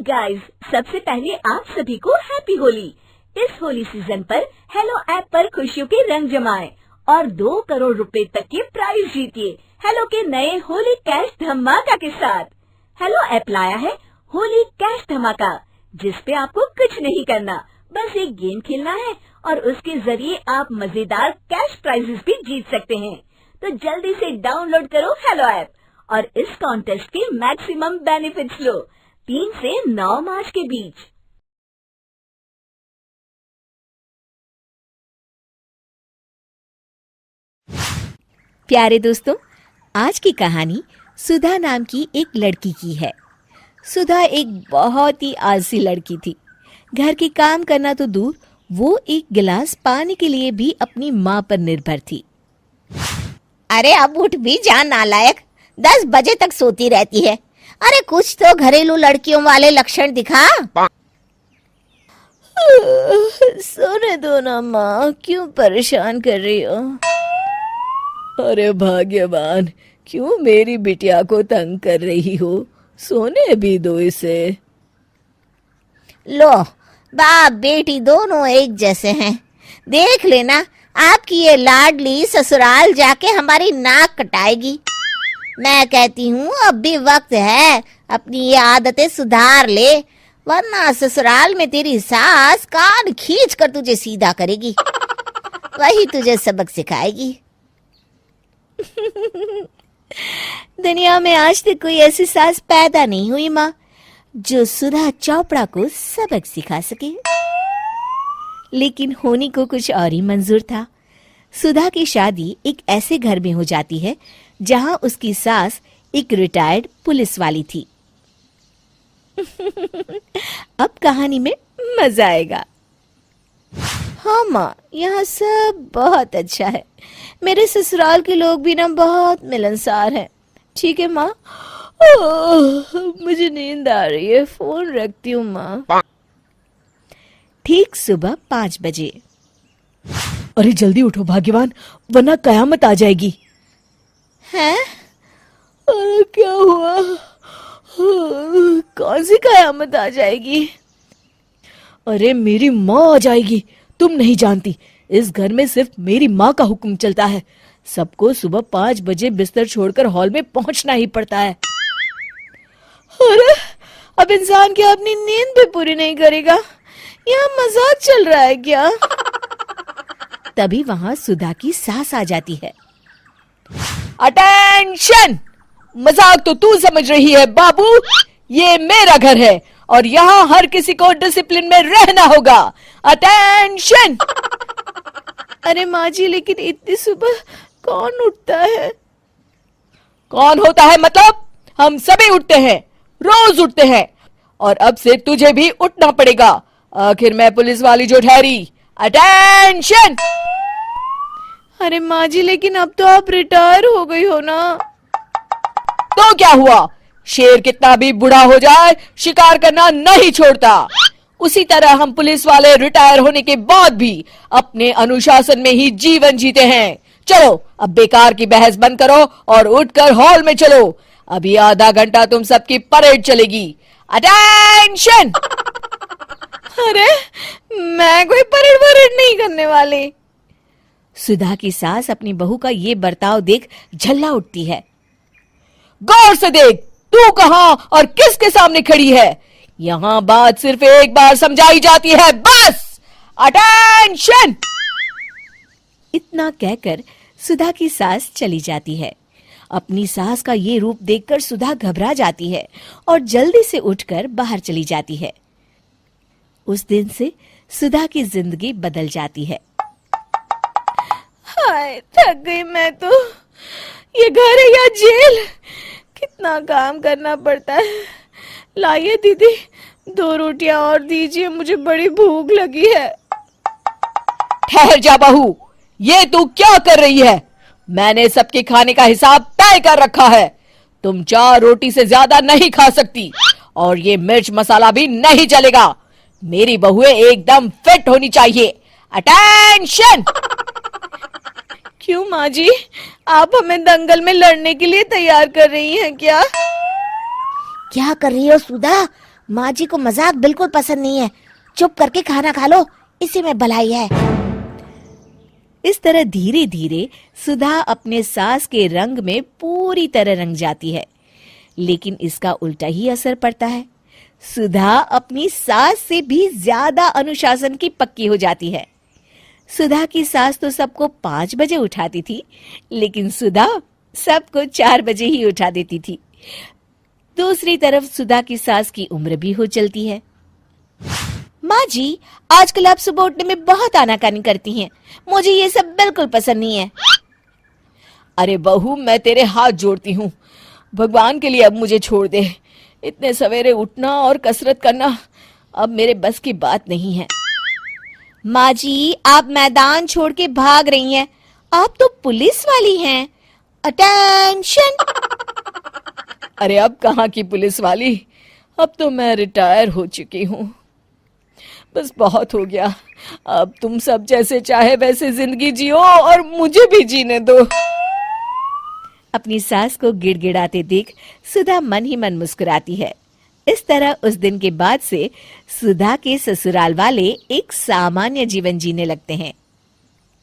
Guys, सबसे पहले आप सभी को हैप्पी होली। इस होली सीजन पर हेलो ऐप पर खुशियों के रंग जमाएं और 2 करोड़ रुपए तक के प्राइज जीतिए हेलो के नए होली कैश धमाका के साथ। हेलो ऐप लाया है होली कैश धमाका, जिस पे आपको कुछ नहीं करना, बस एक गेम खेलना है और उसके जरिए आप मजेदार कैश प्राइजेस भी जीत सकते हैं। तो जल्दी से डाउनलोड करो हेलो ऐप और इस कॉन्टेस्ट के मैक्सिमम बेनिफिट्स लो 3 से 9 मार्च के बीच। प्यारे दोस्तों, आज की कहानी सुधा नाम की एक लड़की की है। सुधा एक बहुत ही आलसी लड़की थी। घर के काम करना तो दूर, वो एक गिलास पानी के लिए भी अपनी माँ पर निर्भर थी। अरे अब उठ भी जा नालायक, 10 बजे तक सोती रहती है। अरे कुछ तो घरेलू लड़कियों वाले लक्षण दिखा। सोने दो ना माँ, क्यों परेशान कर रही हो? अरे भाग्यवान, क्यों मेरी बिटिया को तंग कर रही हो? सोने भी दो इसे। लो, बाप बेटी दोनों एक जैसे हैं। देख लेना, आपकी ये लाडली ससुराल जाके हमारी नाक कटाएगी। मैं कहती हूँ अब भी वक्त है, अपनी ये आदतें सुधार ले, वरना ससुराल में तेरी सास कान खींच कर तुझे सीधा करेगी। वही तुझे सबक सिखाएगी। दुनिया में आज तक कोई ऐसी सास पैदा नहीं हुई माँ, जो सुधा चोपड़ा को सबक सिखा सके। लेकिन होनी को कुछ और ही मंजूर था। सुधा की शादी एक ऐसे घर में हो जाती है जहां उसकी सास एक रिटायर्ड पुलिस वाली थी। अब कहानी में मजा आएगा। हाँ माँ, यहाँ सब बहुत अच्छा है। मेरे ससुराल के लोग भी ना बहुत मिलनसार हैं। ठीक है माँ, मुझे नींद आ रही है, फोन रखती हूँ माँ। ठीक सुबह 5 बजे। अरे जल्दी उठो भाग्यवान, वरना कयामत आ जाएगी। हैं? अरे क्या हुआ? कौन सी कयामत आ जाएगी? अरे मेरी माँ आ जाएगी। तुम नहीं जानती, इस घर में सिर्फ मेरी माँ का हुक्म चलता है। सबको सुबह 5 बजे बिस्तर छोड़कर हॉल में पहुंचना ही पड़ता है। अरे अब इंसान क्या अपनी नींद भी पूरी नहीं करेगा? यहाँ मजाक चल रहा है क्या? तभी वहां सुधा की सास आ जाती है। अटेंशन! मजाक तो तू समझ रही है बाबू, ये मेरा घर है और यहाँ हर किसी को डिसिप्लिन में रहना होगा। अटेंशन! अरे माँ जी, लेकिन इतनी सुबह कौन उठता है? कौन होता है मतलब? हम सभी उठते हैं, रोज उठते हैं, और अब से तुझे भी उठना पड़ेगा। आखिर मैं पुलिस वाली जो ठहरी। अटेंशन! अरे माँ जी, लेकिन अब तो आप रिटायर हो गई हो ना। तो क्या हुआ? शेर कितना भी बूढ़ा हो जाए, शिकार करना नहीं छोड़ता। उसी तरह हम पुलिस वाले रिटायर होने के बाद भी अपने अनुशासन में ही जीवन जीते हैं। चलो अब बेकार की बहस बंद करो और उठकर हॉल में चलो। अभी आधा घंटा तुम सबकी परेड चलेगी। अटेंशन! अरे मैं कोई परेड नहीं करने वाली। सुधा की सास अपनी बहू का ये बर्ताव देख झल्ला उठती है। गौर से देख, तू कहां और किसके सामने खड़ी है? यहां बात सिर्फ एक बार समझाई जाती है, बस। अटेंशन! इतना कहकर सुधा की सास चली जाती है। अपनी सास का ये रूप देखकर सुधा घबरा जाती है और जल्दी से उठकर बाहर चली जाती है। उस दिन से सुधा की जिंदगी बदल जाती है। हाय, थक गई मैं तो। ये घर है या जेल? कितना काम करना पड़ता है। लाइए दीदी, 2 रोटियां और दीजिए, मुझे बड़ी भूख लगी है। ठहर जा बहू, ये तू क्या कर रही है? मैंने सबके खाने का हिसाब तय कर रखा है। तुम 4 रोटी से ज्यादा नहीं खा सकती और ये मिर्च मसाला भी नहीं चलेगा। मेरी बहुएं एकदम फिट होनी चाहिए। अटेंशन! क्यों माँ जी, आप हमें दंगल में लड़ने के लिए तैयार कर रही हैं क्या? क्या कर रही हो सुधा? माँ जी को मजाक बिल्कुल पसंद नहीं है। चुप करके खाना खा लो, इसी में भलाई है। इस तरह धीरे धीरे सुधा अपने सास के रंग में पूरी तरह रंग जाती है, लेकिन इसका उल्टा ही असर पड़ता है। सुधा अपनी सास से भी ज्यादा अनुशासन की पक्की हो जाती है। सुधा की सास तो सबको 5 बजे उठाती थी, लेकिन सुधा सबको 4 बजे ही उठा देती थी। दूसरी तरफ सुधा की सास की उम्र भी हो चलती है। माँ जी, आजकल आप सुबह उठने में बहुत आनाकानी करती हैं। मुझे ये सब बिल्कुल पसंद नहीं है। अरे बहू, मैं तेरे हाथ जोड़ती हूँ, भगवान के लिए अब मुझे छोड़ दे। इतने सवेरे उठना और कसरत करना अब मेरे बस की बात नहीं है। माँ जी, आप मैदान छोड़ के भाग रही हैं। आप तो पुलिस वाली हैं। अटेंशन! अरे अब कहाँ की पुलिस वाली, अब तो मैं रिटायर हो चुकी हूँ। बस बहुत हो गया, अब तुम सब जैसे चाहे वैसे जिंदगी जियो और मुझे भी जीने दो। अपनी सास को गिड़गिड़ाते देख सुधा मन ही मन मुस्कुराती है। इस तरह उस दिन के बाद से सुधा के ससुराल वाले एक सामान्य जीवन जीने लगते हैं।